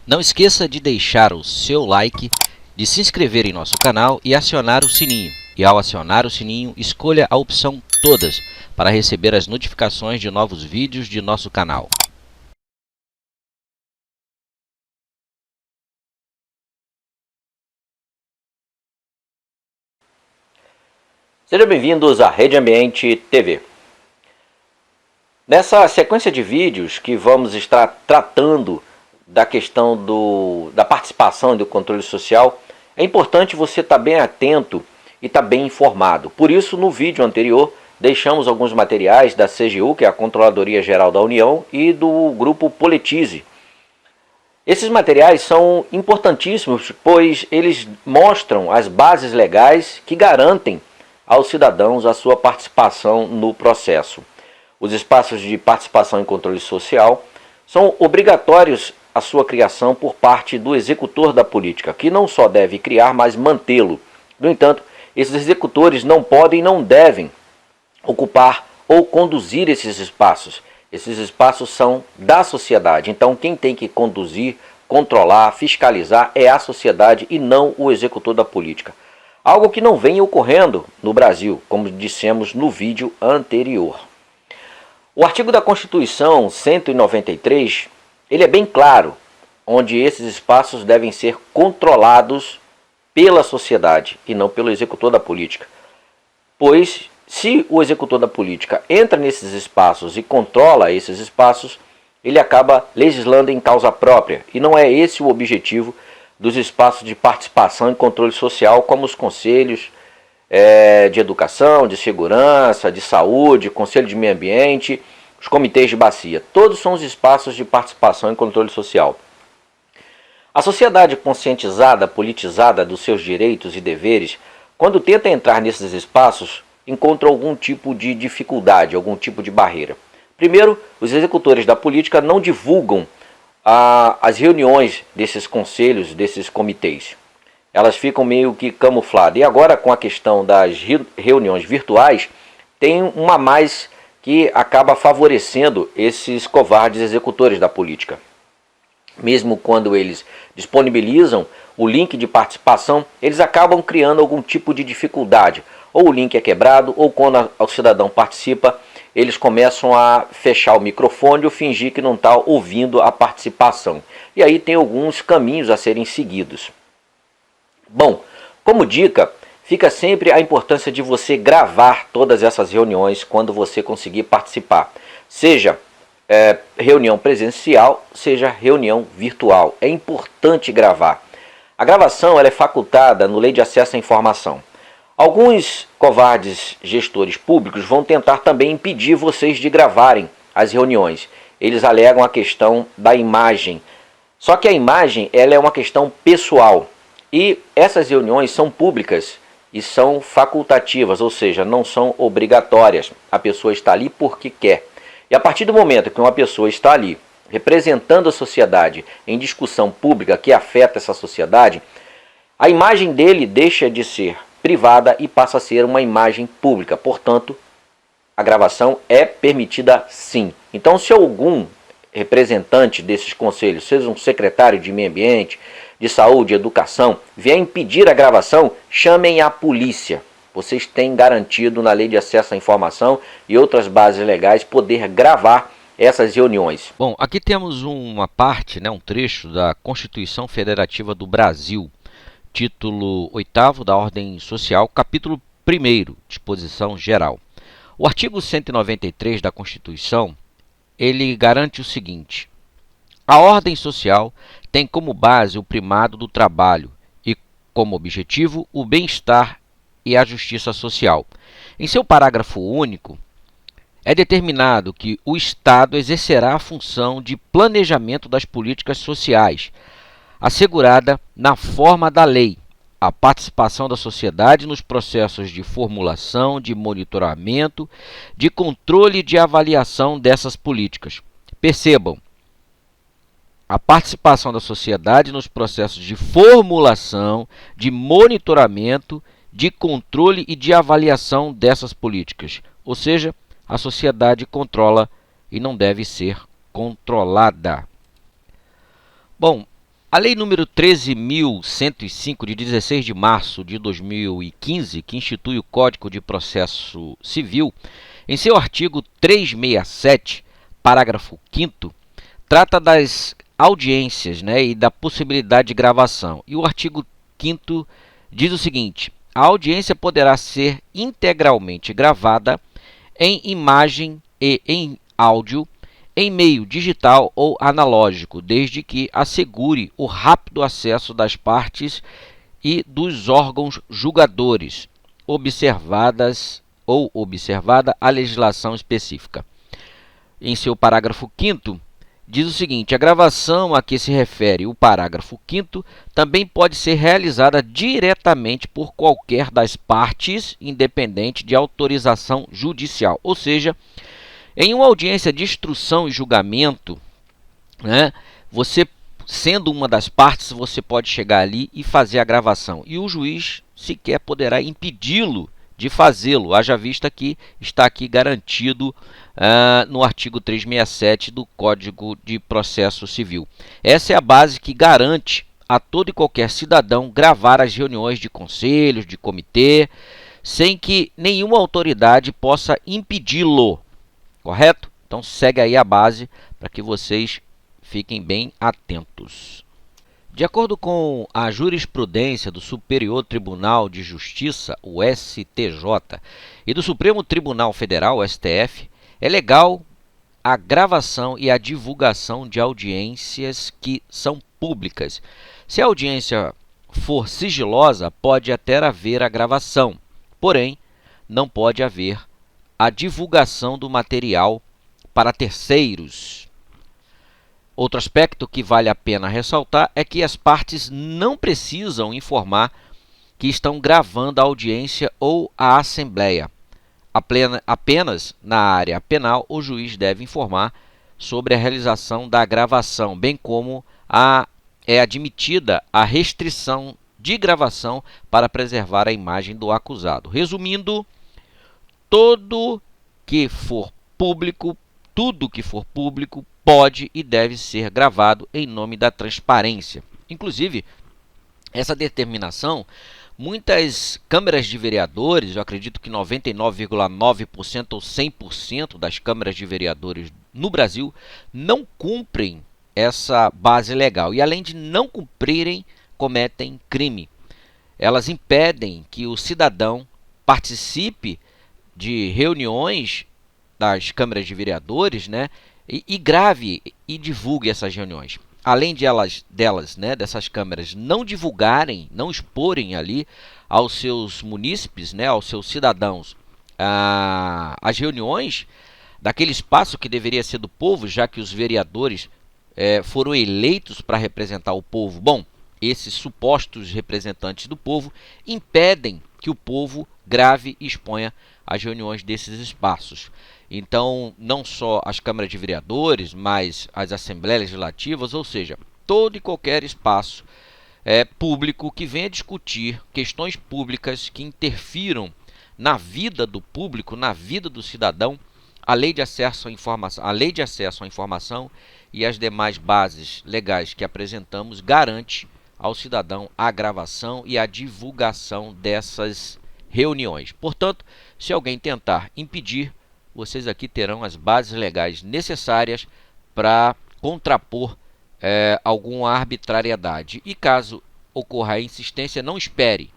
Não esqueça de deixar o seu like, de se inscrever em nosso canal e acionar o sininho. E ao acionar o sininho, escolha a opção Todas para receber as notificações de novos vídeos de nosso canal. Sejam bem-vindos à Rede Ambiente TV. Nessa sequência de vídeos que vamos estar tratando da questão da participação e do controle social, é importante você estar bem atento e estar bem informado. Por isso, no vídeo anterior, deixamos alguns materiais da CGU, que é a Controladoria Geral da União, e do grupo Politize. Esses materiais são importantíssimos, pois eles mostram as bases legais que garantem aos cidadãos a sua participação no processo. Os espaços de participação e controle social são obrigatórios a sua criação por parte do executor da política, que não só deve criar, mas mantê-lo. No entanto, esses executores não podem e não devem ocupar ou conduzir esses espaços. Esses espaços são da sociedade, então quem tem que conduzir, controlar, fiscalizar é a sociedade e não o executor da política. Algo que não vem ocorrendo no Brasil, como dissemos no vídeo anterior. O artigo da Constituição 193, ele é bem claro, onde esses espaços devem ser controlados pela sociedade e não pelo executor da política. Pois, se o executor da política entra nesses espaços e controla esses espaços, ele acaba legislando em causa própria. E não é esse o objetivo dos espaços de participação e controle social, como os conselhos de educação, de segurança, de saúde, conselho de meio ambiente, os comitês de bacia. Todos são os espaços de participação e controle social. A sociedade conscientizada, politizada dos seus direitos e deveres, quando tenta entrar nesses espaços, encontra algum tipo de dificuldade, algum tipo de barreira. Primeiro, os executores da política não divulgam as reuniões desses conselhos, desses comitês. Elas ficam meio que camufladas. E agora, com a questão das reuniões virtuais, tem uma a mais que acaba favorecendo esses covardes executores da política. Mesmo quando eles disponibilizam o link de participação, eles acabam criando algum tipo de dificuldade. Ou o link é quebrado, ou quando o cidadão participa, eles começam a fechar o microfone ou fingir que não está ouvindo a participação. E aí tem alguns caminhos a serem seguidos. Bom, como dica, fica sempre a importância de você gravar todas essas reuniões quando você conseguir participar. Seja reunião presencial, seja reunião virtual. É importante gravar. A gravação ela é facultada no Lei de Acesso à Informação. Alguns covardes gestores públicos vão tentar também impedir vocês de gravarem as reuniões. Eles alegam a questão da imagem. Só que a imagem ela é uma questão pessoal. E essas reuniões são públicas e são facultativas, ou seja, não são obrigatórias. A pessoa está ali porque quer. E a partir do momento que uma pessoa está ali representando a sociedade em discussão pública que afeta essa sociedade, a imagem dele deixa de ser privada e passa a ser uma imagem pública. Portanto, a gravação é permitida sim. Então, se algum representante desses conselhos, seja um secretário de meio ambiente, de saúde, educação, vier impedir a gravação, chamem a polícia. Vocês têm garantido na Lei de Acesso à Informação e outras bases legais poder gravar essas reuniões. Bom, aqui temos uma parte, um trecho da Constituição Federativa do Brasil, título 8º da Ordem Social, capítulo 1º, disposição geral. O artigo 193 da Constituição, ele garante o seguinte: a ordem social tem como base o primado do trabalho e como objetivo o bem-estar e a justiça social. Em seu parágrafo único, é determinado que o Estado exercerá a função de planejamento das políticas sociais, assegurada na forma da lei, a participação da sociedade nos processos de formulação, de monitoramento, de controle e de avaliação dessas políticas. Percebam, a participação da sociedade nos processos de formulação, de monitoramento, de controle e de avaliação dessas políticas. Ou seja, a sociedade controla e não deve ser controlada. Bom, A Lei número 13.105, de 16 de março de 2015, que institui o Código de Processo Civil, em seu artigo 367, parágrafo 5º, trata das audiências, né, e da possibilidade de gravação. E o artigo 5º diz o seguinte: a audiência poderá ser integralmente gravada em imagem e em áudio, em meio digital ou analógico, desde que assegure o rápido acesso das partes e dos órgãos julgadores, observada a legislação específica. Em seu parágrafo 5º, diz o seguinte: a gravação a que se refere o parágrafo 5º também pode ser realizada diretamente por qualquer das partes, independente de autorização judicial. Ou seja, em uma audiência de instrução e julgamento, né, você, sendo uma das partes, você pode chegar ali e fazer a gravação. E o juiz sequer poderá impedi-lo de fazê-lo, haja vista que está aqui garantido no artigo 367 do Código de Processo Civil. Essa é a base que garante a todo e qualquer cidadão gravar as reuniões de conselhos, de comitê, sem que nenhuma autoridade possa impedi-lo. Correto? Então segue aí a base para que vocês fiquem bem atentos. De acordo com a jurisprudência do Superior Tribunal de Justiça, o STJ, e do Supremo Tribunal Federal, o STF, é legal a gravação e a divulgação de audiências que são públicas. Se a audiência for sigilosa, pode até haver a gravação, porém, não pode haver a divulgação do material para terceiros. Outro aspecto que vale a pena ressaltar é que as partes não precisam informar que estão gravando a audiência ou a assembleia. Apenas na área penal, o juiz deve informar sobre a realização da gravação, bem como é admitida a restrição de gravação para preservar a imagem do acusado. Resumindo, tudo que for público pode e deve ser gravado em nome da transparência. Inclusive, essa determinação, muitas câmaras de vereadores, eu acredito que 99,9% ou 100% das câmaras de vereadores no Brasil não cumprem essa base legal. E além de não cumprirem, cometem crime. Elas impedem que o cidadão participe de reuniões das câmaras de vereadores, né, e grave e divulgue essas reuniões. Além dessas câmaras não divulgarem, não exporem ali aos seus munícipes, né, aos seus cidadãos, as reuniões daquele espaço que deveria ser do povo, já que os vereadores foram eleitos para representar o povo. Bom, esses supostos representantes do povo impedem que o povo grave e exponha as reuniões desses espaços. Então, não só as câmaras de vereadores, mas as assembleias legislativas, ou seja, todo e qualquer espaço público que venha discutir questões públicas que interfiram na vida do público, na vida do cidadão, a lei de acesso à informação e as demais bases legais que apresentamos garante ao cidadão a gravação e a divulgação dessas reuniões. Portanto, se alguém tentar impedir, vocês aqui terão as bases legais necessárias para contrapor alguma arbitrariedade. E caso ocorra a insistência, não espere.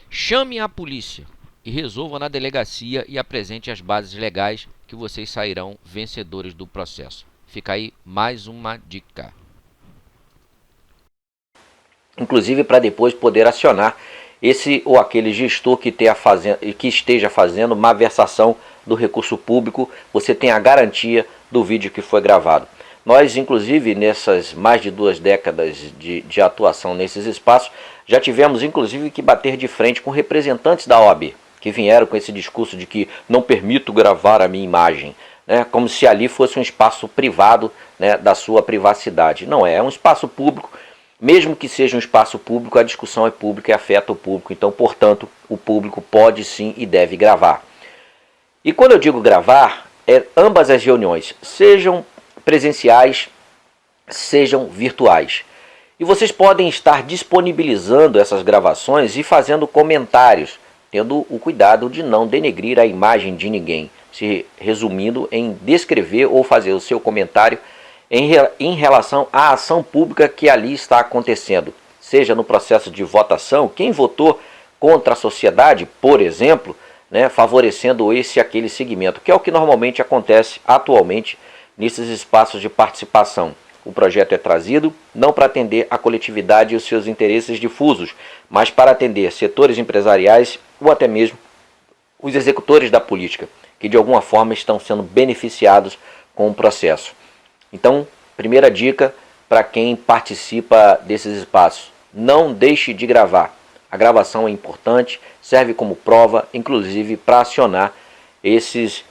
Chame a polícia e resolva na delegacia e apresente as bases legais que vocês sairão vencedores do processo. Fica aí mais uma dica. Inclusive para depois poder acionar esse ou aquele gestor que esteja fazendo malversação do recurso público, você tem a garantia do vídeo que foi gravado. Nós, inclusive, nessas mais de 2 décadas de atuação nesses espaços, já tivemos, inclusive, que bater de frente com representantes da OAB, que vieram com esse discurso de que não permito gravar a minha imagem, né, como se ali fosse um espaço privado, né, da sua privacidade. Não é um espaço público. Mesmo que seja um espaço público, a discussão é pública e afeta o público. Então, portanto, o público pode sim e deve gravar. E quando eu digo gravar, ambas as reuniões, sejam presenciais, sejam virtuais. E vocês podem estar disponibilizando essas gravações e fazendo comentários, tendo o cuidado de não denegrir a imagem de ninguém, se resumindo em descrever ou fazer o seu comentário em relação à ação pública que ali está acontecendo, seja no processo de votação, quem votou contra a sociedade, por exemplo, né, favorecendo esse e aquele segmento, que é o que normalmente acontece atualmente nesses espaços de participação. O projeto é trazido não para atender a coletividade e os seus interesses difusos, mas para atender setores empresariais ou até mesmo os executores da política, que de alguma forma estão sendo beneficiados com o processo. Então, primeira dica para quem participa desses espaços: não deixe de gravar. A gravação é importante, serve como prova, inclusive para acionar esses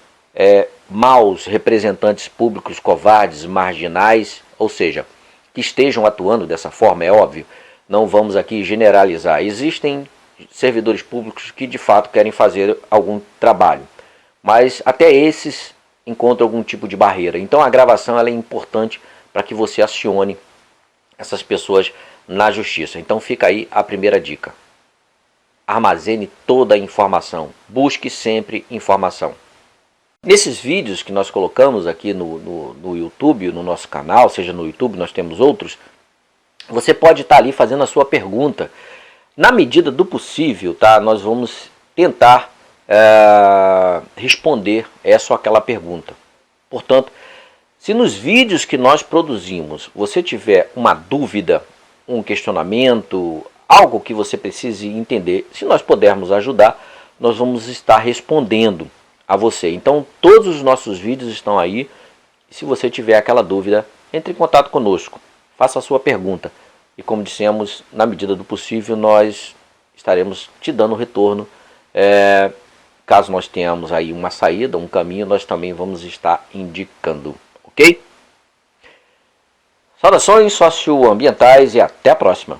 maus representantes públicos covardes, marginais, ou seja, que estejam atuando dessa forma, é óbvio. Não vamos aqui generalizar. Existem servidores públicos que de fato querem fazer algum trabalho, mas até esses encontram algum tipo de barreira. Então a gravação ela é importante para que você acione essas pessoas na justiça. Então fica aí a primeira dica. Armazene toda a informação. Busque sempre informação. Nesses vídeos que nós colocamos aqui no YouTube, no nosso canal, seja no YouTube, nós temos outros, você pode estar ali fazendo a sua pergunta. Na medida do possível, tá, nós vamos tentar responder essa ou aquela pergunta. Portanto, se nos vídeos que nós produzimos você tiver uma dúvida, um questionamento, algo que você precise entender, se nós pudermos ajudar, nós vamos estar respondendo a você. Então todos os nossos vídeos estão aí. Se você tiver aquela dúvida, entre em contato conosco, faça a sua pergunta. E como dissemos, na medida do possível, nós estaremos te dando retorno. Caso nós tenhamos aí uma saída, um caminho, nós também vamos estar indicando. Ok? Saudações socioambientais e até a próxima!